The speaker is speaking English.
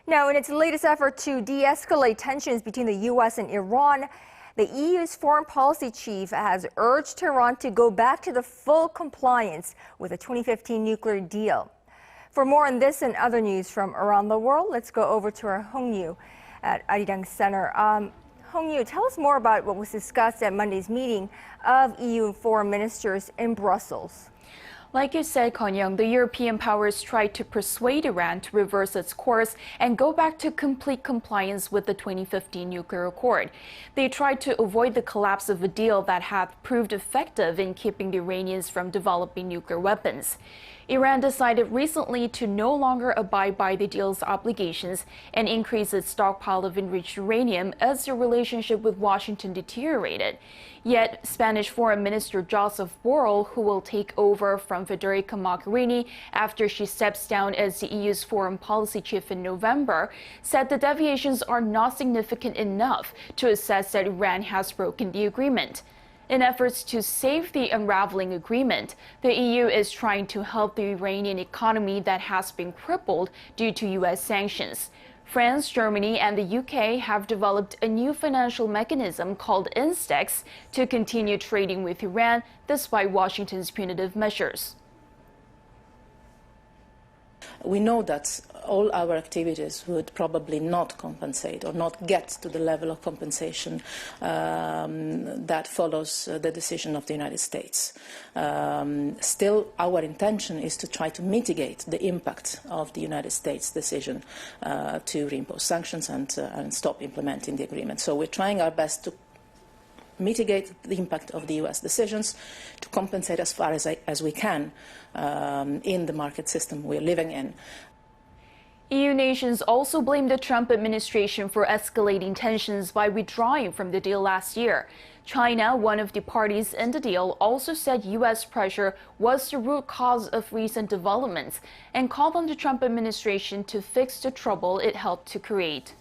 Now, in its latest effort to de-escalate tensions between the U.S. and Iran, the EU's foreign policy chief has urged Tehran to go back to the full compliance with the 2015 nuclear deal. For more on this and other news from around the world, let's go over to our Hong Yoo at Arirang Center. Hong Yoo, tell us more about what was discussed at Monday's meeting of EU foreign ministers in Brussels. Like you said, Connyoung, the European powers tried to persuade Iran to reverse its course and go back to complete compliance with the 2015 nuclear accord. They tried to avoid the collapse of a deal that had proved effective in keeping the Iranians from developing nuclear weapons. Iran decided recently to no longer abide by the deal's obligations and increase its stockpile of enriched uranium as their relationship with Washington deteriorated. Yet, Spanish Foreign Minister Joseph Borrell, who will take over from Federica Mogherini after she steps down as the EU's foreign policy chief in November, said the deviations are not significant enough to assess that Iran has broken the agreement. In efforts to save the unraveling agreement, the EU is trying to help the Iranian economy that has been crippled due to U.S. sanctions. France, Germany, and the UK have developed a new financial mechanism called INSTEX to continue trading with Iran despite Washington's punitive measures. We know that all our activities would probably not compensate or not get to the level of compensation that follows the decision of the United States. Still, our intention is to try to mitigate the impact of the United States decision to reimpose sanctions and stop implementing the agreement. So we're trying our best to mitigate the impact of the U.S. decisions, to compensate as far as we can in the market system we're living in. EU nations also blamed the Trump administration for escalating tensions by withdrawing from the deal last year. China, one of the parties in the deal, also said U.S. pressure was the root cause of recent developments and called on the Trump administration to fix the trouble it helped to create.